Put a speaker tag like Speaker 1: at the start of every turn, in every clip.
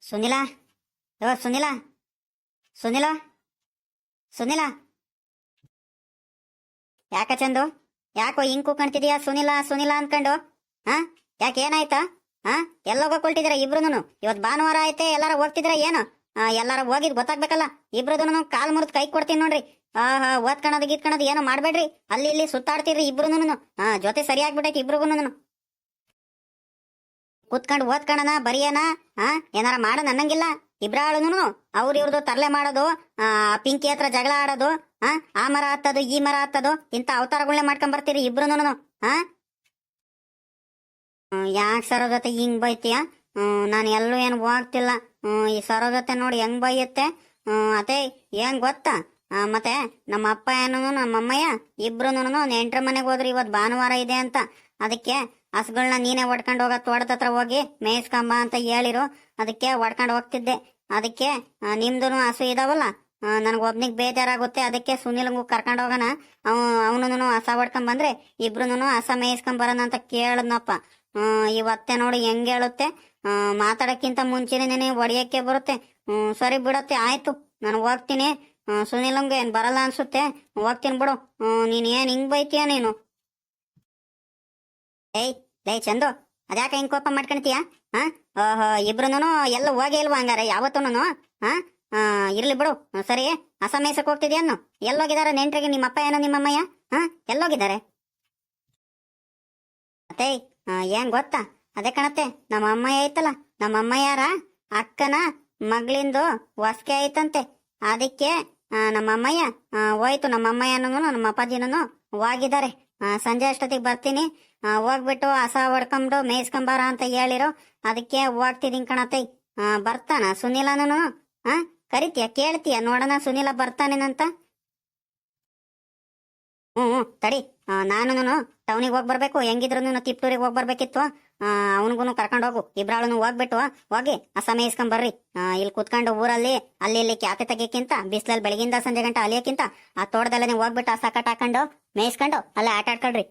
Speaker 1: ಸುನಿಲಾ, ಸುನಿಲಾ, ಸುನಿಲಾ, ಸುನಿಲಾ. ಯಾಕ ಚಂದು, ಯಾಕೋ ಹಿಂಗ್ ಕೂಕಂತಿದೀಯಾ? ಸುನಿಲಾ ಸುನಿಲಾ ಅನ್ಕೊಂಡು. ಹಾ, ಯಾಕೆ ಏನಾಯ್ತಾ? ಹಾ, ಎಲ್ಲೋಗಕೊಳ್ತಿದ್ದೀರ ಇಬ್ರುನು? ಇವತ್ ಭಾನುವಾರ ಐತೆ, ಎಲ್ಲಾರ ಹೋಗ್ತಿದ್ರ ಏನು? ಎಲ್ಲಾರ ಹೋಗಿದ್ ಗೊತ್ತಾಗ್ಬೇಕಲ್ಲ. ಇಬ್ರುನು ಕಾಲ್ ಮುರಿದ್ ಕೈ ಕೊಡ್ತೀನಿ ನೋಡ್ರಿ. ಓದ್ಕಣದ್ ಗೀತ್ಕಣದ್ ಏನೋ ಮಾಡ್ಬೇಡ್ರಿ. ಅಲ್ಲಿ ಇಲ್ಲಿ ಸುತ್ತಾಡ್ತಿರ್ರಿ ಇಬ್ರುನು. ಜೊತೆ ಸರಿಯಾಗ್ಬಿಟ್ಟೈತಿ ಇಬ್ರಿಗೂನು. ಕುತ್ಕೊಂಡು ಓದ್ಕಣನ ಬರಿಯನ, ಏನಾರ ಮಾಡೋಣ ಅನ್ನಂಗಿಲ್ಲ. ಇಬ್ರಾಳುನು ಅವ್ರ ಇವ್ರದ್ದು ತರ್ಲೆ ಮಾಡೋದು, ಪಿಂಕಿ ಹತ್ರ ಜಗಳ ಆಡೋದು, ಆ ಮರ ಹತ್ತದು ಈ ಮರ ಹತ್ತದು, ಇಂತ ಅವತಾರಗಳನ್ನೇ ಮಾಡ್ಕೊಂಡ್ ಬರ್ತೀರಿ ಇಬ್ರುನು. ಯಾಕೆ ಸರೋ ಜೊತೆ ಹಿಂಗ್ ಬೈತೀಯ? ನಾನು ಎಲ್ಲೂ ಏನು ಹೋಗ್ತಿಲ್ಲ. ಈ ಸರೋ ಜೊತೆ ನೋಡಿ ಹೆಂಗ್ ಬೈಯುತ್ತೆ. ಅದೇ ಏನ್ ಗೊತ್ತಾ, ಮತ್ತೆ ನಮ್ಮ ಅಪ್ಪ ಏನು ನಮ್ಮ ಅಮ್ಮಯ್ಯ ಇಬ್ರುನು ನೆಂಟ್ರ ಮನೆಗೆ ಹೋದ್ರಿ. ಇವತ್ ಭಾನುವಾರ ಇದೆ ಅಂತ. ಅದಕ್ಕೆ ಹಸುಗಳನ್ನ ನೀನೇ ಒಡ್ಕೊಂಡು ಹೋಗ, ತೋಟದ ಹತ್ರ ಹೋಗಿ ಮೇಯಿಸ್ಕೊಂಬ ಅಂತ ಹೇಳಿರು. ಅದಕ್ಕೆ ಒಡ್ಕೊಂಡು ಹೋಗ್ತಿದ್ದೆ. ಅದಕ್ಕೆ ನಿಮ್ದು ಹಸು ಇದಾವಲ್ಲ, ನನಗೊಬ್ನಿಗೆ ಬೇಜಾರಾಗುತ್ತೆ. ಅದಕ್ಕೆ ಸುನಿಲ್ಗೂ ಕರ್ಕೊಂಡು ಹೋಗೋಣ, ಅವನು ಹಸ ಹೊಡ್ಕೊಂಡ್ ಬಂದ್ರೆ ಇಬ್ರುನು ಹಸ ಮೇಯಿಸ್ಕೊಂಡ್ ಬರೋಣ ಅಂತ ಕೇಳದ್ನಪ್ಪ. ಇವತ್ತೆ ನೋಡಿ ಹೆಂಗ್ ಹೇಳುತ್ತೆ. ಮಾತಾಡಕ್ಕಿಂತ ಮುಂಚೆನೆ ಹೊಡಿಯಕ್ಕೆ ಬರುತ್ತೆ. ಸರಿ ಬಿಡತ್ತೆ, ಆಯ್ತು, ನಾನು ಹೋಗ್ತೀನಿ. ಸುನಿಲಂಗೆ ಏನ್ ಬರಲ್ಲ ಅನ್ಸುತ್ತೆ, ಹೋಗ್ತೀನಿ ಬಿಡು. ನೀನ್ ಏನ್ ಹಿಂಗ್ ಬೈತೀಯ ನೀನು? ಲೇ ಚಂದು, ಅದ್ಯಾಕ ಹಿಂಗ್ ಕೋಪ ಮಾಡ್ಕೊಂತೀಯ? ಇಬ್ರುನು ಎಲ್ಲ ಹೋಗೇ ಇಲ್ವಾ ಹಂಗಾರೆ ಯಾವತ್ತೂನು? ಇರ್ಲಿ ಬಿಡು. ಸರಿ, ಹಸ ಮೇಯ್ಸಕ್ ಹೋಗ್ತಿದ್ಯಾನು? ಎಲ್ಲೋಗಿದಾರ ನೆಂಟ್ರಿಗೆ? ನಿಮ್ಮಪ್ಪ ಏನೋ ನಿಮ್ಮಮ್ಮಯ್ಯ ಎಲ್ಲೋಗಿದ್ದಾರೆ? ಅತ್ತೇ, ಏನ್ ಗೊತ್ತಾ, ಅದೇ ಕಣತ್ತೆ, ನಮ್ಮ ಅಮ್ಮಯ್ಯ ಐತಲ್ಲ, ನಮ್ಮ ಅಮ್ಮಯ್ಯಾರ ಅಕ್ಕನ ಮಗಳಿಂದು ಹೊಸ್ಕೆ ಐತಂತೆ. ಅದಕ್ಕೆ ನಮ್ಮ ಅಮ್ಮಯ್ಯ ಹೋಯ್ತು. ನಮ್ಮ ಅಮ್ಮಯ್ಯನೂ ನಮ್ಮ ಅಪ್ಪಾಜಿನೂ ಹೋಗಿದ್ದಾರೆ. ಸಂಜೆ ಅಷ್ಟೊತ್ತಿಗೆ ಬರ್ತೀನಿ, ಹೋಗ್ಬಿಟ್ಟು ಹಸ ಹೊಡ್ಕೊಂಡು ಮೇಯಿಸ್ಕೊಂಬಾರ ಅಂತ ಹೇಳಿರೋ. ಅದಕ್ಕೆ ಹೋಗ್ತಿದೀನಿ ಕಣತ್ತೈ. ಬರ್ತಾನ ಸುನಿಲನು? ಕರಿತೀಯ, ಕೇಳ್ತೀಯ ನೋಡೋಣ ಸುನಿಲ ಬರ್ತಾನೇನಂತ? ತಡಿ, ನಾನು ಟೌನಿಗೆ ಹೋಗಿ ಬರ್ಬೇಕು. ಹೆಂಗಿದ್ರು ತಿಪ್ಟೂರಿಗೆ ಹೋಗಿ ಬರ್ಬೇಕಿತ್ತು. ಅವನಿಗೂ ಕರ್ಕೊಂಡು ಹೋಗು. ಇಬ್ರಾಳನು ಹೋಗ್ಬಿಟ್ಟು ಹೋಗಿ ಹಸ ಮೇಯಿಸ್ಕೊಂಡ್ ಬರ್ರಿ. ಇಲ್ಲಿ ಕುತ್ಕೊಂಡು ಊರಲ್ಲಿ ಅಲ್ಲಿ ಇಲ್ಲಿ ಕ್ಯಾತೆ ತೆಗಿಯಕ್ಕಿಂತ, ಬಿಸಿಲಲ್ಲಿ ಬೆಳಗಿಂದ ಸಂಜೆ ಗಂಟೆ ಅಲಿಯಕ್ಕಿಂತ ಆ ತೋಟದಲ್ಲೇ ಹೋಗ್ಬಿಟ್ಟು ಹಸ ಕಟ್ ಹಾಕೊಂಡು ಮೇಯಿಸ್ಕೊಂಡು ಅಲ್ಲೇ ಆಟ ಆಡ್ಕೊಳ್ರಿ.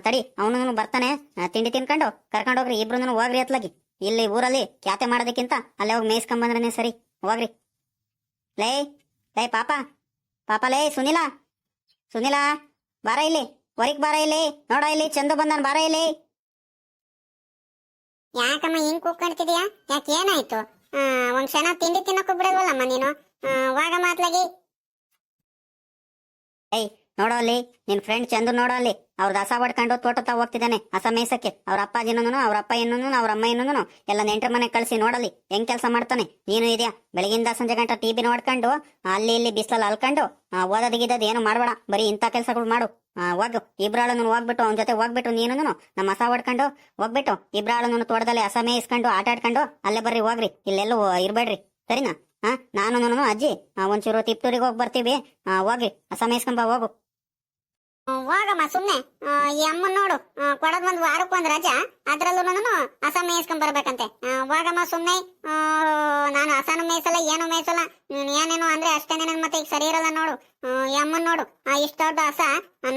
Speaker 1: ತಡಿ, ಅವನು ಬರ್ತಾನೆ. ತಿಂಡಿ ತಿನ್ಕೊಂಡು ಕರ್ಕೊಂಡು ಹೋಗ್ರಿ. ಇಬ್ರು ಹೋಗ್ರಿ ಅತ್ಲಾಗಿ. ಇಲ್ಲಿ ಊರಲ್ಲಿ ಕ್ಯಾತೆ ಮಾಡೋದಕ್ಕಿಂತ ಅಲ್ಲೇ ಹೋಗಿ ಮೇಯಿಸ್ಕೊಂಡ್ ಬಂದ್ರೇನೆ ಸರಿ. ಹೋಗ್ರಿ. ಲೇ ಲೇ ಪಾಪ, ಪಾಪ ಲೇ ಸುನಿಲಾ, ಸುನಿಲಾ ಬಾರ ಇಲ್ಲಿ, ಹೊರಗ್ ಬಾರ ಇಲ್ಲಿ. ನೋಡ ಇಲ್ಲಿ ಚಂದು ಬಂದನ್, ಬಾರ ಇಲ್ಲಿ.
Speaker 2: ಯಾಕಮ್ಮ ಹಿಂಗ್ ಕೂತ್ಕೊಂಡ್ತಿದ್ಯಾ? ಯಾಕೆ ಏನಾಯ್ತು? ಒಂದ್ ಕ್ಷಣ ತಿಂಡಿ ತಿನ್ನಕ್ಕೂ ಬಿಡಲ್ವಲ್ಲಮ್ಮ ನೀನು. ವಾಗ ಮಾತ್ಲಾಗಿ.
Speaker 1: ನೋಡೋ ಅಲ್ಲಿ ನಿನ್ ಫ್ರೆಂಡ್ ಚಂದು, ನೋಡೋ ಅಲ್ಲಿ ಅವ್ರದ್ದು ಹಸ ಹೊಡ್ಕೊಂಡು ತೋಟ ಹೋಗ್ತಿದ್ದಾನೆ ಹಸ ಮೇಯ್ಸಕ್ಕೆ. ಅವ್ರ ಅಪ್ಪಾಜಿನೂ ಅವ್ರ ಅಪ್ಪ ಇನ್ನೂ ಅವ್ರ ಅಮ್ಮ ಇನ್ನೂ ಎಲ್ಲ ನೆಂಟ್ರ ಮನೆ ಕಳ್ಸಿ ನೋಡಲಿ ಹೆಂಗ್ ಕೆಲಸ ಮಾಡ್ತಾನೆ. ನೀನು ಇದೆಯಾ ಬೆಳಗಿಂದ ಸಂಜೆ ಗಂಟ ಟಿವಿ ನೋಡ್ಕೊಂಡು ಅಲ್ಲಿ ಇಲ್ಲಿ ಬಿಸಿಲಲ್ಲಿ ಅಲ್ಕೊಂಡು ಓದೋದಿಗಿದ್ದದ್ ಏನು ಮಾಡ್ಬೇಡ. ಬರೀ ಇಂಥ ಕೆಲ್ಸಗಳು ಮಾಡು. ಹೋಗು, ಇಬ್ರಾಳನು ಹೋಗ್ಬಿಟ್ಟು ಅವನ ಜೊತೆ ಹೋಗ್ಬಿಟ್ಟು ನೀನು ನಮ್ಮ ಹಸ ಹೊಡ್ಕೊಂಡು ಹೋಗ್ಬಿಟ್ಟು ಇಬ್ರಾಳನು ತೋಟದಲ್ಲಿ ಹಸ ಮೇಯಿಸ್ಕೊಂಡು ಆಟ ಆಡ್ಕೊಂಡು ಅಲ್ಲೇ ಬರ್ರಿ. ಹೋಗ್ರಿ, ಇಲ್ಲೆಲ್ಲೂ ಇರ್ಬೇಡ್ರಿ, ಸರಿನಾ? ನಾನು ಅಜ್ಜಿ ಒಂಚೂರು ತಿಪ್ಟೂರಿಗೆ ಹೋಗಿ ಬರ್ತೀವಿ. ಹೋಗ್ರಿ, ಹಸ ಮೇಯಿಸ್ಕೊಂಬ ಹೋಗು.
Speaker 2: ಹೋಗಮ್ಮ ಸುಮ್ನೆ. ಈ ಅಮ್ಮನ್ ನೋಡು, ಕೊಡೋದ್ ಒಂದ್ ವಾರಕ್ಕೊಂದ್ ರಜಾ, ಅದ್ರಲ್ಲೂ ಹಸ ಮೇಯಿಸ್ಕೊಂಡ್ ಬರ್ಬೇಕಂತೆ. ಹೋಗಮ್ಮ ಸುಮ್ನೆ. ನಾನು ಹಸನು ಮೇಯಿಸಲ್ಲ, ಏನು ಮೇಯಿಸಲ್ಲ. ನೀನ್ ಏನೇನು ಅಂದ್ರೆ ಅಷ್ಟೇನೆ. ನನ್ ಮತ್ತೆ ಈಗ ಸರಿ ಇರಲ್ಲ ನೋಡು. ಈ ಅಮ್ಮನ್ ನೋಡು, ಇಷ್ಟ ದೊಡ್ಡ ಹಸ,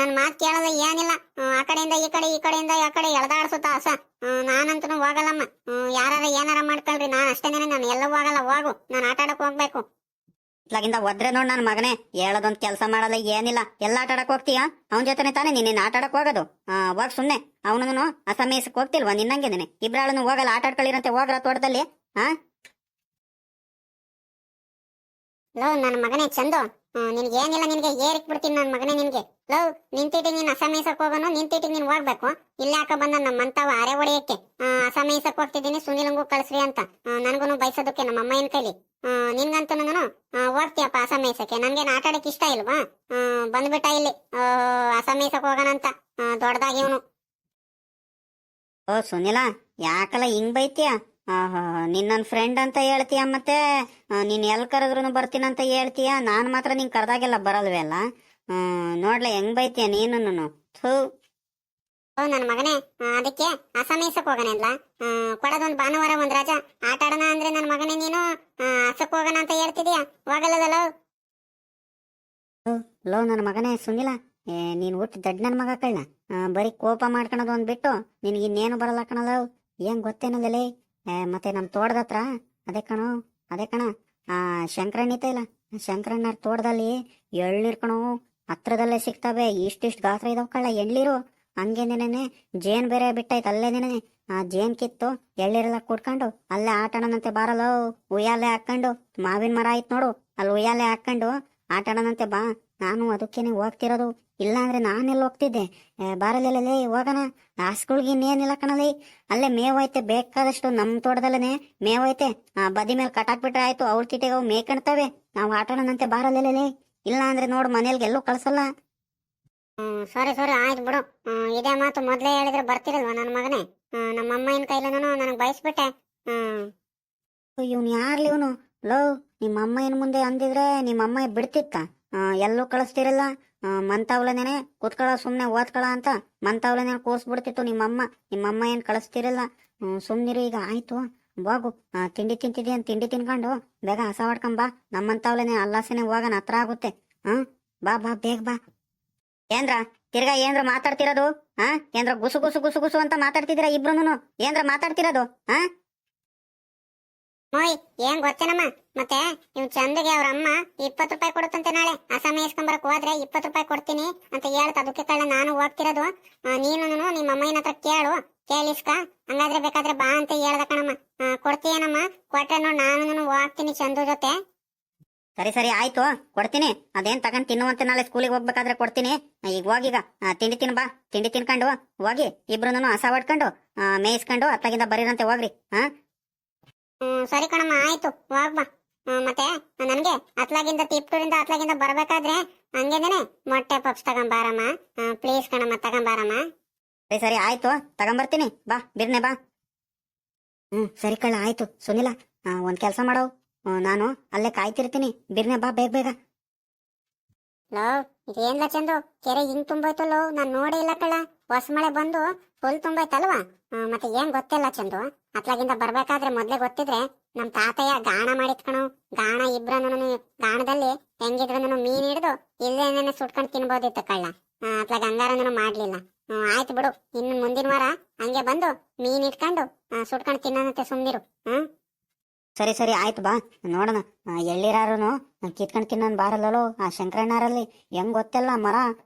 Speaker 2: ನನ್ ಮಾತ್ ಕೇಳಲ್ಲ ಏನಿಲ್ಲ. ಆ ಕಡೆಯಿಂದ ಈ ಕಡೆ, ಈ ಕಡೆಯಿಂದ ಆ ಕಡೆ ಎಳ್ದಾಡ್ಸುತ್ತ ಹಸ. ನಾನಂತೂ ಹೋಗಲ್ಲಮ್ಮ. ಯಾರ ಏನಾರ ಮಾಡ್ಕೊಳ್ರಿ, ನಾನ್ ಅಷ್ಟೇನೆ. ನಾನು ಎಲ್ಲ ಹೋಗಲ್ಲ. ಹೋಗು, ನಾನು ಆಟ ಆಡಕ್ ಹೋಗ್ಬೇಕು.
Speaker 1: ಇತ್ಲಾಗಿಂದ ಒದ್ರೆ ನೋಡ್ ನನ್ ಮಗನೇ, ಹೇಳೋದೊಂದ್ ಕೆಲಸ ಮಾಡಲ್ಲ ಏನಿಲ್ಲ. ಎಲ್ಲ ಆಟ ಆಡಕ್ ಹೋಗ್ತೀಯ? ಅವನ ಜೊತೆನೆ ತಾನೇ ನೀನ್ ಆಟ ಆಡಕ್ ಹೋಗೋದು. ಹೋಗ್ ಸುಮ್ನೆ. ಅವನು ಹಸ ಮೇಯಿಸಕ್ ಹೋಗ್ತಿಲ್ವಾ ನಿನ್ನಂಗೆನೆ? ಇಬ್ರಾಳನು ಹೋಗಲ್ಲ, ಆಟ ಆಡ್ಕೊಳ್ಳಿರಂತೆ. ಹೋಗ್ರ ತೋಟದಲ್ಲಿ.
Speaker 2: ಲವ್ ನನ್ನ ಮಗನೇ ಚಂದು, ನಿನ್ಗೆ ಏನಿಲ್ಲ, ನಿನ್ಗೆ ಏರಿಕ್ ಬಿಡ್ತೀನಿ ನನ್ನ ಮಗನೇ ನಿನ್ಗೆ. ಲವ್ ನಿಂತಿಟ್ಟಿಗೆ ನೀನ್ ಹಸ ಮೇಯ್ಸಕ್ ಹೋಗೋನು, ನಿಂತಿಟ್ಟಿಗೆ ನೀನ್ ಹೋಗ್ಬೇಕು. ಇಲ್ಲ ಯಾಕ ಬಂದ ನಮ್ಮಂತವ ಅರೆ ಹೊಡೆಯಕ್ಕೆ. ಹಸ ಮೇಯ್ಸಕ್ ಹೋಗ್ತಿದ್ದೀನಿ, ಸುನಿಲಂಗೂ ಕಳ್ಸ್ರಿ ಅಂತ ನನ್ಗೂ ಬಯಸೋದಕ್ಕೆ ನಮ್ಮ ಅಮ್ಮ ಏನ್ ಕೈಲಿ. ನಿನ್ಗಂತೂ ಹೋಗ್ತೀಯಪ್ಪ ಹಸ ಮೇಯ್ಸಕ್ಕೆ. ನನ್ಗೇನ್ ಆಟ ಆಡಕ್ ಇಷ್ಟ ಇಲ್ವಾ? ಬಂದ್ಬಿಟ್ಟ ಇಲ್ಲಿ ಹಸ ಮೇಯ್ಸಕ್ ಹೋಗೋಣ ಅಂತ ದೊಡ್ಡದಾಗಿ ಇವನು.
Speaker 1: ಓ ಸುನಿಲಾ, ಯಾಕಲ್ಲ ಹಿಂಗ್ ಬೈತೀಯ? ನಿನ್ನ ಫ್ರೆಂಡ್ ಅಂತ ಹೇಳ್ತೀಯ, ಮತ್ತೆ ನೀನ್ ಎಲ್ ಕರೆದ್ರು ಬರ್ತೀನಂತ ಹೇಳ್ತೀಯ. ನಾನ್ ಮಾತ್ರ ನಿನ್ ಕರ್ದಾಗೆಲ್ಲ ಬರಲ್ವೇ ಅಲ್ಲ. ನೋಡ್ಲ ಹೆಂಗ್ ಬೈತೀಯ ನೀನು.
Speaker 2: ನನ್ನ ಮಗನೇ, ಅದಕ್ಕೆ ಹಸ ಮೇಯ್ಸಕ್ ಹೋಗೋಣ ಅಲ್ಲ. ಕೊಡೋದೊಂದ್ ಭಾನುವಾರ ಒಂದ್ ರಜಾ, ಆಟ ಆಡೋಣ ಅಂದ್ರೆ ನನ್ನ ಮಗನೇ ನೀನು ಹಸಕ್ ಹೋಗೋಣ ಅಂತ ಹೇಳ್ತಿದೀಯ. ಹೋಗಲ್ಲದಲ್ಲ
Speaker 1: ಲೋ ನನ್ನ ಮಗನೇ ಸುನಿಲಾ, ನೀನ್ ಹುಟ್ಟಿ ದಡ್ ನನ್ ಮಗ ಕಳ್ಳ. ಬರೀ ಕೋಪ ಮಾಡ್ಕೊಳೋದು ಒಂದ್ ಬಿಟ್ಟು ನಿನ್ಗೆ ಇನ್ನೇನು ಬರಲ್ಲ ಕಣಲ್ಲ. ಏನ್ ಗೊತ್ತೇನಲ್ಲೇ, ಮತ್ತೆ ನಮ್ ತೋಟದ ಹತ್ರ ಅದೇ ಕಣೋ, ಅದೇ ಕಣ. ಆ ಶಂಕರಣ್ಣ ಐತೆ ಇಲ್ಲ, ಶಂಕರಣ್ಣರ ತೋಟದಲ್ಲಿ ಎಳ್ನೀರ್ ಕಣೋ, ಹತ್ರದಲ್ಲೇ ಸಿಗ್ತವೆ. ಇಷ್ಟಿಷ್ಟು ಗಾತ್ರ ಇದಾವ ಕಳ್ಳ ಎಳ್ನೀರು. ಹಂಗೇನೇನೆ ಜೇನ್ ಬೇರೆ ಬಿಟ್ಟೈತೆ ಅಲ್ಲೇನೇನೆ. ಆ ಜೇನ್ ಕಿತ್ತು ಎಳ್ನೀರೆಲ್ಲ ಕುಡ್ಕೊಂಡು ಅಲ್ಲೇ ಆಟಾಡೋಣಂತೆ ಬಾರಲ್ಲ. ಉಯ್ಯಾಲೆ ಹಾಕೊಂಡು, ಮಾವಿನ ಮರ ಆಯ್ತು ನೋಡು, ಅಲ್ಲಿ ಉಯ್ಯಾಲೆ ಹಾಕೊಂಡು ಆಟಾಡೋಣಂತೆ ಬಾ. ನಾನು ಅದಕ್ಕೇನೆ ಹೋಗ್ತಿರೋದು, ಇಲ್ಲ ಅಂದ್ರೆ ನಾನೆಲ್ಲಿ ಹೋಗ್ತಿದ್ದೆ. ಬಾರಲ್ಲೇ ಹೋಗೋಣ. ಹಸ್ಗಳ್ಗೆ ಇನ್ನೇನಿಲ್ಲ ಕಣಲಿ, ಅಲ್ಲೇ ಮೇವೈತೆ ಬೇಕಾದಷ್ಟು. ನಮ್ಮ ತೋಟದಲ್ಲೇ ಮೇವೈತೆ. ಬದಿ ಮೇಲೆ ಕಟ್ಟಾಕ್ಬಿಟ್ರೆ ಆಯ್ತು, ಅವ್ರ ತಿಟ್ಟಿಗೆ ಅವು ಮೇಯ್ಕೊಳ್ತವೆ. ನಾವು ಆಟಾಡೋಣಂತೆ ಬಾರಲ್ಲೇ. ಇಲ್ಲ ಅಂದ್ರೆ ನೋಡು ಮನೇಲಿ ಎಲ್ಲೂ ಕಳ್ಸಲ್ಲ.
Speaker 2: ಸರಿ ಸರಿ ಆಯ್ತು ಬಿಡು. ಇದೇ ಮಾತು ಮೊದ್ಲೇ ಹೇಳಿದ್ರೆ ಬರ್ತಿರಲ್ವಾ ನನ್ನ ಮಗನೇ. ನಮ್ಮ ಅಮ್ಮನ ಕೈಲೂ ನನಗೆ ಬಯಸ್ಬಿಟ್ಟೆ.
Speaker 1: ಇವನು ಯಾರ್ಲಿ ಇವನು? ಲೋ, ನಿಮ್ಮ ಅಮ್ಮ ಏನ್ ಮುಂದೆ ಅಂದಿದ್ರೆ ನಿಮ್ಮ ಅಮ್ಮ ಬಿಡ್ತಿತ್ತ? ಎಲ್ಲೂ ಕಳಿಸ್ತಿರಲ್ಲ. ಮಂತಾವ್ಲನೇನೆ ಕೂತ್ಕೊಳ, ಸುಮ್ನೆ ಓದ್ಕೊಳ ಅಂತ ಮಂತಾವ್ಲನೇನೆ ಕೂರ್ಸ್ಬಿಡ್ತಿತ್ತು ನಿಮ್ಮಮ್ಮ. ನಿಮ್ಮಮ್ಮ ಏನ್ ಕಳಿಸ್ತಿರಲ್ಲ. ಸುಮ್ನಿರು ಈಗ, ಆಯ್ತು ಹೋಗು. ತಿಂಡಿ ತಿಂತಿದ್ದಿ ಅಂತ ತಿಂಡಿ ತಿನ್ಕೊಂಡು ಬೇಗ ಹಸ ಹೊಡ್ಕೊಂಬಾ. ನಮ್ಮಂತಾವ್ಲನೆ ಅಲ್ಲಾಸನೆ ಹೋಗೋಣ, ಹತ್ರ ಆಗುತ್ತೆ. ಬಾ ಬಾ ಬೇಗ ಬಾ. ಏನ್ರ ತಿರ್ಗಾ ಏನ್ರ ಮಾತಾಡ್ತಿರೋದು? ಏನ್ರ ಗುಸು ಗುಸು ಗುಸು ಗುಸು ಅಂತ ಮಾತಾಡ್ತಿದ್ದೀರಾ ಇಬ್ರುನು? ಏನ್ರ ಮಾತಾಡ್ತಿರೋದು?
Speaker 2: ಮೋಯ್ ಏನ್ ಗೊತ್ತೇನಮ್ಮ, ಮತ್ತೆ ಇವ್ ಚಂದಗೆ ಅವ್ರ ಅಮ್ಮ 20 ರೂಪಾಯಿ ಕೊಡುತ್ತಂತೆ. ನಾಳೆ ಅಸಾಮಿ ಇಸ್ಕೊಂಬರಕ್ ಹೋದ್ರೆ 20 ರೂಪಾಯಿ ಕೊಡ್ತೀನಿ ಅಂತ ಹೇಳ್ತ, ಅದಕ್ಕೆ ಕಳ್ಳ ನಾನು ಹೋಗ್ತಿರೋದು. ನೀನು ನಿಮ್ಮ ಅಮ್ಮನ ಹತ್ರ ಕೇಳಿಸ್ಕ. ಹಂಗಾದ್ರೆ ಬೇಕಾದ್ರೆ ಬಾ ಅಂತ ಹೇಳ್ದ ಕಣಮ್ಮ. ಕೊಡ್ತೀಯನಮ್ಮ? ಕೊಟ್ರೆ ನೋಡ್ ನಾನು ಹೋಗ್ತೀನಿ ಚಂದು ಜೊತೆ.
Speaker 1: ಸರಿ ಸರಿ ಆಯ್ತು, ಕೊಡ್ತೀನಿ. ಅದೇನ್ ತಗೊಂಡ್ ತಿನ್ನುವಂತೆ ನಾಳೆ ಸ್ಕೂಲಿಗೆ ಹೋಗ್ಬೇಕಾದ್ರೆ ಕೊಡ್ತೀನಿ. ಈಗ ಹೋಗೀಗ ತಿಂಡಿ ತಿನ್ ಬಾ. ತಿಂಡಿ ತಿನ್ಕೊಂಡು ಹೋಗಿ ಇಬ್ರು ಹಸ ಹೊಡ್ಕೊಂಡು ಮೇಯಿಸ್ಕೊಂಡು ಅತ್ತಾಗಿಂದ ಬರೀರಂತೆ ಹೋಗ್ರಿ.
Speaker 2: ಸರಿ ಕಣಮ್ಮ ಆಯ್ತು, ಹೋಗ್ಬಾ. ಮತ್ತೆ ನನ್ಗೆ ತಿಪ್ಟೂರಿಂದ ಅತ್ಲಾಗಿಂದ ಬರ್ಬೇಕಾದ್ರೆ ಹಂಗೇನೆ ಮೊಟ್ಟೆ ಪಪ್ಸ್ ತಗೊಂಬಾರಮ್ಮ ಪ್ಲೀಸ್ ಕಣಮ್ಮ, ತಗೊಂಬಾರಮ್ಮ.
Speaker 1: ಸರಿ ಸರಿ ಆಯ್ತು, ತಗೊಂಬರ್ತೀನಿ. ಬಾ ಬಿರ್ನೆ ಬಾ. ಸರಿ ಕಳ್ಳ ಆಯ್ತು. ಸುನಿಲ, ಒಂದ್ ಕೆಲ್ಸ ಮಾಡೋ, ನಾನು ಅಲ್ಲೇ ಕಾಯ್ತಿರ್ತೀನಿ. ಬಿರ್ನೆ ಬಾ ಬೇಗ ಬೇಗ.
Speaker 2: ಲೋ, ಇದೇನ್ಲ ಚಂದು, ಕೆರೆ ಹಿಂಗ್ ತುಂಬೋಯ್ತಲ್ಲೋ, ನಾನ್ ನೋಡೇ ಇಲ್ಲ ಕಳ್ಳ. ಹೊಸ ಮಳೆ ಬಂದು ಫುಲ್ ತುಂಬೋಯ್ತಲ್ವಾ? ಮತ್ತೆ ಏನ್ ಗೊತ್ತಿಲ್ಲ ಚಂದು. ಅತ್ಲಾಗಿಂದ ಬರ್ಬೇಕಾದ್ರೆ ಮೊದ್ಲೇ ಗೊತ್ತಿದ್ರೆ ನಮ್ ತಾತಯ್ಯ ಗಾಣ ಮಾಡಿತ್ ಕಣೋ. ಗಾಣ ಇಬ್ರನು ಗಾಣದಲ್ಲಿ ಹೆಂಗಿದ್ರು ಮೀನ್ ಹಿಡಿದು ಇಲ್ಲೇನೇನೆ ಸುಟ್ಕೊಂಡ್ ತಿನ್ಬೋದಿತ್ತು ಕಳ್ಳ. ಅತ್ಲಾಗ ಹಂಗಾರನು ಮಾಡ್ಲಿಲ್ಲ. ಆಯ್ತು ಬಿಡು, ಇನ್ನು ಮುಂದಿನ ವಾರ ಹಂಗೆ ಬಂದು ಮೀನ್ ಇಟ್ಕೊಂಡು ಸುಟ್ಕೊಂಡ್ ತಿನ್ನೋನಂತೆ, ಸುಮ್ನಿರು.
Speaker 1: ಸರಿ ಸರಿ ಆಯ್ತು ಬಾ, ನೋಡೋಣ. ಎಳ್ಳಿರಾರುನು ಕಿತ್ಕೊಂಡ್ ತಿನ್ನೋನ್ ಬಾರಲ್ಲೋ. ಆ ಶಂಕರಣ್ಣರಲ್ಲಿ ಹೆಂಗ್ ಗೊತ್ತಿಲ್ಲ, ಮರ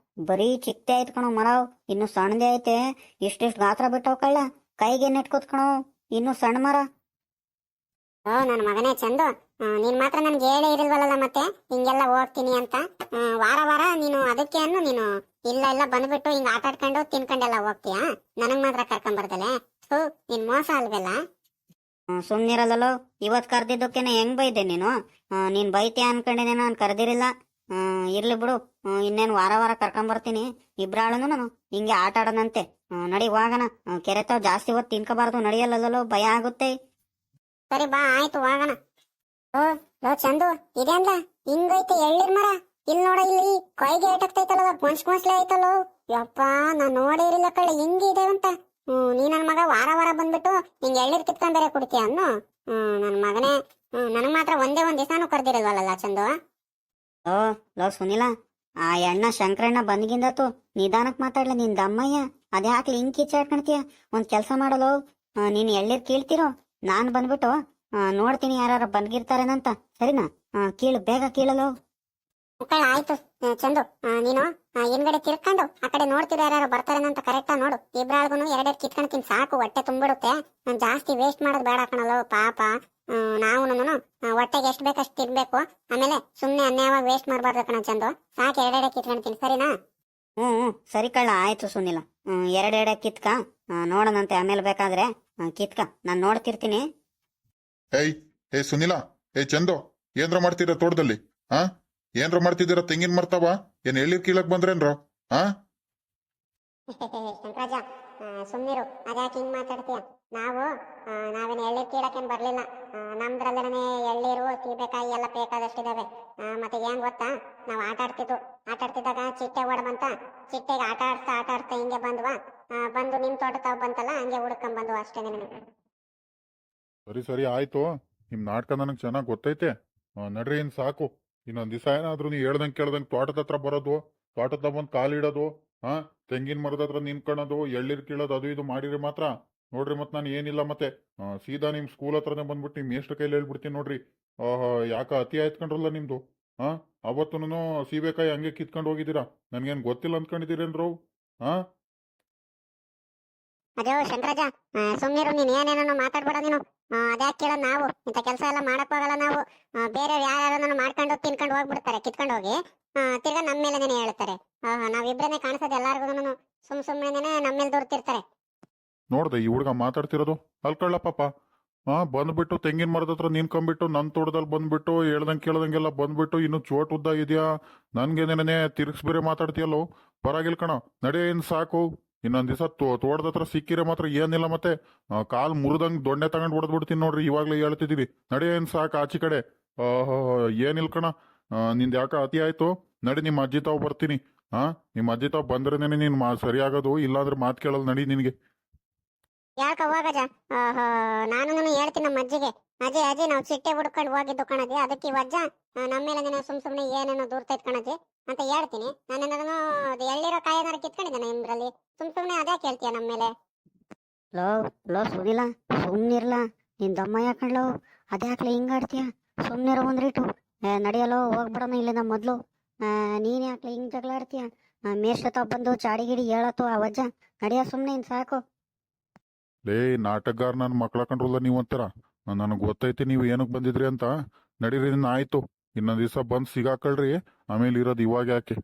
Speaker 1: ಬರೀ ಚಿಕ್ಕತೆ ಆಯ್ತು ಕಣೋ ಮರ. ಇನ್ನು ಸಣ್ಣದೇ ಐತೆ. ಇಷ್ಟಿಷ್ಟು ಗಾತ್ರ ಬಿಟ್ಟವ್ ಕಳ್ಳ, ಕೈಗೆ ನೆಟ್ಕೋತ್ ಕಣೋ. ಇನ್ನು ಸಣ್ಣ ಮರ.
Speaker 2: ನನ್ ಮಗನೇ ಚಂದು, ನೀನ್ ಮಾತ್ರ ನನ್ಗೆ ಹೇಳೇ ಇರಲ್ವಲ್ಲ ಮತ್ತೆ ಹಿಂಗೆಲ್ಲ ಹೋಗ್ತೀನಿ ಅಂತ. ವಾರ ವಾರ ನೀನು ಅದಕ್ಕೆ ನೀನು ಇಲ್ಲ ಇಲ್ಲ ಬಂದ್ಬಿಟ್ಟು ಹಿಂಗ ಆಟ ಆಡ್ಕೊಂಡು ತಿನ್ಕೊಂಡೆಲ್ಲ ಹೋಗ್ತೀಯಾ? ನನಗ್ ಮಾತ್ರ ಕರ್ಕೊಂಬರ್ದಲೆ. ನೀನ್ ಮೋಸ ಅಲ್ವೆಲ್ಲ.
Speaker 1: ಸುಮ್ನಿರಲ್ಲೋ, ಇವತ್ ಕರ್ದಿದ್ದಕ್ಕೇನೆ ಹೆಂಗ್ ಬೈದೆ ನೀನು? ನೀನ್ ಬೈತೀಯ ಅನ್ಕೊಂಡಿನೇ, ನಾನ್ ಕರ್ದಿರಿಲ್ಲ. ಇರ್ಲಿ ಬಿಡು, ಇನ್ನೇನು ವಾರ ವಾರ ಕರ್ಕೊಂಬರ್ತೀನಿ. ಇಬ್ರಾಳನು ನಾನು ಹಿಂಗೆ ಆಟ ಆಡೋಣಂತೆ. ನಡಿ ಹೋಗೋಣ. ಕೆರೆ ತಾವ್ ಜಾಸ್ತಿ ಹೊತ್ತು ತಿನ್ಕೋಬಾರ್ದು, ನಡಿಯಲ್ಲಲ್ಲೋ, ಭಯ ಆಗುತ್ತೆ.
Speaker 2: ಸರಿ ಬಾ ಆಯ್ತು ಹೋಗೋಣ. ಲೋ ಚಂದು, ಇದೆಂದ ಹಿಂಗೈತೆ ಎಳ್ಳಿರ್ ಮರ? ಇಲ್ಲಿ ನೋಡ, ಇಲ್ಲಿ ಕೈಗೆ ಏಟಾಗ್ತೈತಲ್ಲ, ಮೊನ್ಸ್ಲೆ ಐತಲ್ಲೋ. ಯಪ್ಪ, ನಾನ್ ನೋಡಿರಿಲ್ಲ ಕಳ್ಳ ಹಿಂಗಿದೆ ಅಂತ. ನೀ ನನ್ ಮಗ ವಾರ ವಾರ ಬಂದ್ಬಿಟ್ಟು ಹಿಂಗ್ ಎಳ್ನೀರ್ ಕಿತ್ಕೊಂಡ್ ಬೇರೆ ಕುಡಿತೀಯ ಅನ್ನು. ನನ್ ಮಗನೇ, ನನಗ್ ಮಾತ್ರ ಒಂದೇ ಒಂದ್ ದಿವಸಾನು ಕರ್ದಿರಲ್ವಲ್ಲ ಚಂದು.
Speaker 1: ಲೋ ಸುನಿಲ, ಆ ಎಣ್ಣ ಶಂಕರಣ್ಣ ಬಂದ್ಗಿಂದತು ನಿಧಾನಕ್ ಮಾತಾಡ್ಲ. ನಿನ್ ದಮ್ಮಯ್ಯ ಅದ್ಯಾಕ್ಲಿ ಹಿಂಗ್ ಕಿಚ್ಚಾಡ್ಕಣ್ತೀಯ? ಒಂದ್ ಕೆಲ್ಸ ಮಾಡಲು, ನೀನ್ ಎಳ್ನೀರ್ ಕೀಳ್ತಿರೋ, ನಾನ್ ಬಂದ್ಬಿಟ್ಟು ನೋಡ್ತೀನಿ ಯಾರು ಬಂದ್ಗಿರ್ತಾರೇನಂತ. ಸರಿನಾ? ಕೀಳು, ಬೇಗ ಕೀಳಲು.
Speaker 2: ಆಯ್ತು ಚಂದು, ನೀನು ಹಿಂದ್ಗಡೆ ತಿರ್ಕೊಂಡು ಆ ಕಡೆ ನೋಡ್ತಿರೋ ಯಾರು ಬರ್ತಾರೇನಂತ ಕರೆಕ್ಟಾ ನೋಡು. ಇಬ್ರಾಳ್ಗುನು ಎರಡೆರಡು ಕಿತ್ಕೊಂಡ್ತೀನಿ ಸಾಕು, ಹೊಟ್ಟೆ ತುಂಬಿಡುತ್ತೆ. ಜಾಸ್ತಿ ವೇಸ್ಟ್ ಮಾಡೋದು ಬೇಡ ಕಣಲು ಪಾಪ. ನಾವು ಹೊಟ್ಟೆಗೆ ಎಷ್ಟ್ ಬೇಕಷ್ಟು ತಿನ್ಬೇಕು. ಆಮೇಲೆ ಸುಮ್ನೆ ಅನ್ಯಾಯವಾಗಿ ವೇಸ್ಟ್ ಮಾಡ್ಬಾರ್ದು ಕಣ ಚಂದು. ಸಾಕು, ಎರಡೆರಡೆ ಕಿತ್ಕೊಂಡ್ತೀನಿ, ಸರಿನಾ?
Speaker 1: ಸರಿ ಕಳ್ಳ ಆಯ್ತು ಸುನಿಲ. ಎರಡೆರಡೆ ಕಿತ್ಕ ನೋಡೋಣಂತೆ, ಆಮೇಲೆ ಬೇಕಾದ್ರೆ ಕಿತ್ಕ, ನಾನ್ ನೋಡ್ತಿರ್ತೀನಿ.
Speaker 3: ಏಯ್ ಸುನಿಲ, ಚಂದು, ಏನ್ರ ಮಾಡ್ತೀರ ತೋಟದಲ್ಲಿ? ಏನ್ರ ಮಾಡ್ತಿದ್ದೀರ? ತೆಂಗಿನ ಮರ್ತಾವ ಏನ್ ಎಳ್ಳಿರ್ ಕೀಳಕ್ ಬಂದ್ರೇನ್ರ?
Speaker 2: ಶಂಕರಾಜ, ಸುಮ್ನಿರು, ಅದ್ಯಾಕೆ ಹಿಂಗ್ ಮಾತಾಡ್ತೀಯ? ನಾವೇನ್ ಎಳ್ನೀರ್ ಕೀಳಕ್ಕೇನ್ ಬರ್ಲಿಲ್ಲ. ನಮ್ದ್ರಲ್ಲೇನೆ ಎಳ್ನೀರು ಸೀಬೆಕಾಯಿ ಎಲ್ಲ ಬೇಕಾದಷ್ಟಿದಾವೆ. ಮತ್ತೆ ಏನ್ ಗೊತ್ತಾ, ನಾವ್ ಆಟ ಆಡ್ತಿದ್ದಾಗ ಚಿಟ್ಟೆ ಓಡ್ ಬಂತ. ಚಿಟ್ಟೆಗೆ ಆಟ ಆಡ್ತಾ ಹಿಂಗೆ ಬಂದ್ವಾ, ಬಂದು ನಿಮ್ ತೋಟ ತಾವ್ ಬಂತಲ್ಲ, ಹಂಗೆ ಹುಡ್ಕೊಂಡ್ ಬಂದ್ವು ಅಷ್ಟೇ.
Speaker 3: ಸರಿ ಸರಿ ಆಯ್ತು, ನಿಮ್ ನಾಟಕ ನನಗ್ ಚೆನ್ನಾಗ್ ಗೊತ್ತೈತೆ. ನಡ್ರಿ, ಇನ್ ಸಾಕು. ಇನ್ನೊಂದ್ ದಿವಸ ಏನಾದ್ರು ನೀ ಹೇಳ್ದಂಗ್ ಕೇಳ್ದಂಗ್ ತೋಟದ ಹತ್ರ ಬರೋದು, ತೋಟದ ಬಂದ್ ಕಾಲಿಡೋದು, ತೆಂಗಿನ ಮರದ ಹತ್ರ ನಿಂತ್ಕೊಳ್ಳೋದು, ಎಳ್ನೀರ್ ಕೀಳೋದು, ಅದು ಇದು ಮಾಡಿದ್ರೆ ಮಾತ್ರ ನೋಡ್ರಿ ಮತ್ತೆ ನಾನು ಏನಿಲ್ಲ ಮತ್ತೆ ಸೀದಾ ನಿಮ್ಮ ಸ್ಕೂಲ್ ಹತ್ರನೇ ಬಂದ್ಬಿಟ್ಟು ನಿಮ್ಮ ಎಷ್ಟು ಕೈಲಿ ಹೇಳ್ಬಿಡ್ತೀನಿ ನೋಡ್ರಿ. ಯಾಕ ಅತಿ ಆಯ್ತು ಕಣ್ರಲ್ಲ ನಿಮ್ದು. ಹಾ, ಅವತ್ತೂ ಸೀಬೆಕಾಯಿ ಹಂಗೆ ಕಿತ್ಕೊಂಡು ಹೋಗಿದ್ದೀರಾ, ನನ್ಗೇನು ಗೊತ್ತಿಲ್ಲ ಅಂದ್ಕೊಂಡಿದ್ದೀರೇನ್ರು? ಹಾ,
Speaker 2: ಅದೇ ಶಂಕರಾಜ, ಸುಮ್ನಿರು, ನೀನ್ ಏನೇನೋ ಮಾತಾಡ್ಬೇಡ ನೀನು. ಅದ್ಯಾಕೆ ಕೇಳೋದು ನಾವು? ಇಂಥ ಕೆಲಸ ಎಲ್ಲ ಮಾಡಕ್ ಹೋಗಲ್ಲ ನಾವು. ಬೇರೆ ಯಾರು ಮಾಡ್ಕೊಂಡು ತಿನ್ಕೊಂಡು ಹೋಗ್ಬಿಡ್ತಾರೆ ಕಿತ್ಕೊಂಡು ಹೋಗಿ. ತಿರ್ಗಾ ನಮ್ಮ ಮೇಲೆ ಹೇಳ್ತಾರೆ. ನಾವಿಬ್ರನ್ನೇ ಕಾಣಿಸೋದು ಎಲ್ಲಾರ್ಗು. ಸುಮ್ಮನೆ ನಮ್ಮ ಮೇಲೆ ದೂರ್ತಿರ್ತಾರೆ.
Speaker 3: ನೋಡ್ದೆ ಈ ಹುಡುಗ ಮಾತಾಡ್ತಿರೋದು ಅಲ್ಕಳ್ಳ ಪಾಪ. ಬಂದ್ಬಿಟ್ಟು ತೆಂಗಿನ ಮರದ ಹತ್ರ ನಿನ್ಕೊಂಡ್ಬಿಟ್ಟು ನನ್ನ ತೋಟದಲ್ಲಿ ಬಂದ್ಬಿಟ್ಟು ಹೇಳ್ದಂಗೆ ಕೇಳ್ದಂಗೆಲ್ಲ ಬಂದ್ಬಿಟ್ಟು ಇನ್ನು ಚೋಟ್ ಉದ್ದ ಇದೆಯಾ, ನನ್ಗೇನೇನೇ ತಿರ್ಗ್ಸ್ ಬೇರೆ ಮಾತಾಡ್ತೀಯಲ್ಲೋ. ಪರವಾಗಿಲ್ ಕಣ, ನಡೆ ಇನ್ ಸಾಕು. ಇನ್ನೊಂದ್ ದಿವಸ ತೋಟದ ಹತ್ರ ಸಿಕ್ಕಿರೆ ಮಾತ್ರ ಏನಿಲ್ಲ ಮತ್ತೆ ಕಾಲ್ ಮುರಿದಂಗ್ ದೊಣ್ಣೆ ತಗೊಂಡ್ ಹೊಡೆದ್ಬಿಡ್ತೀನಿ ನೋಡ್ರಿ, ಇವಾಗ್ಲೇ ಹೇಳ್ತಿದೀವಿ. ನಡೆ ಏನ್ ಸಾಕು ಆಚೆ ಕಡೆ. ಏನಿಲ್ ಕಣ, ನಿಂದ ಯಾಕ ಅತಿ ಆಯ್ತು. ನಡಿ ನಿಮ್ಮ ಅಜ್ಜಿ ತಾವ್ ಬರ್ತೀನಿ. ನಿಮ್ಮ ಅಜ್ಜಿ ತಾವ್ ಬಂದ್ರೇನೆ ನೀನ್ ಸರಿ ಆಗೋದು, ಇಲ್ಲಾಂದ್ರೆ ಮಾತು ಕೇಳಲ್ ನಡಿ ನಿನ್ಗೆ.
Speaker 2: ಯಾಕ ಹೋಗಜ? ನಾನು ಹೇಳ್ತೀನಿ ನಮ್ಮ ಅಜ್ಜಿಗೆ. ಅಜ್ಜಿ ಅಜ್ಜಿ, ನಾವು ಚಿಟ್ಟೆ ಹುಡ್ಕೊಂಡು ಹೋಗಿದ್ದು ಕಣಜಿ, ಅದಕ್ಕೆ ಇವ ಅಜ್ಜ ನಮ್ಮ ಮೇಲೆ ಸುಮ್ನೆ ಏನೇನೋ ದೂರ್ತೈತ್ ಕಣಜಿ ಅಂತ ಹೇಳ್ತೀನಿ. ನಾನೇನಾದ್ರು ಎಳ್ಳಿರೋ ಕಾಯಿ ಏನಾರು ಕಿತ್ಕೊಂಡಿದ್ದೇನೆ ನಿಮ್ದ್ರಲ್ಲಿ? ಸುಮ್ನೆ ಅದೇ ಕೇಳ್ತೀಯ ನಮ್ಮ ಮೇಲೆ?
Speaker 1: ಲೋ ಸುನಿಲ, ಸುಮ್ನಿರ್ಲ. ನಿನ್ ದಮ್ಮ ಯಾಕಂಡ್ಲೋ, ಅದ್ಯಾಕ್ಲೆ ಹಿಂಗಾಡ್ತೀಯ? ಸುಮ್ನಿರೋ ಒಂದ್ರಿಟು. ನಡೆಯಲೋ, ಹೋಗ್ಬಿಡೋಣ ಇಲ್ಲಿಂದ ಮೊದ್ಲು. ನೀನ್ ಯಾಕ್ಲೆ ಹಿಂಗ್ ಜಗಳ ಆಡ್ತೀಯ? ಮೇಷ್ಟ್ರತಾವ್ ಬಂದು ಚಾಡಿಗಿಡಿ ಹೇಳತ್ತು ಆ ವಜ್ಜ. ನಡೆಯ ಸುಮ್ನೆ ಇನ್ ಸಾಕು.
Speaker 3: ಲೇ ನಾಟಕಗಾರ, ನನ್ನ ಮಕ್ಳ ಕಂಡ್ರಲ್ಲ ನೀವು ಅಂತಾರ. ನನಗೆ ಗೊತ್ತೈತಿ ನೀವು ಏನಕ್ಕೆ ಬಂದಿದ್ರಿ ಅಂತ. ನಡೀರಿ, ಆಯ್ತು. ಇನ್ನೊಂದ್ ದಿವಸ ಬಂದು ಸಿಗಾಕಳ್ರಿ, ಆಮೇಲೆ ಇರೋದು ಇವಾಗ ಯಾಕೆ.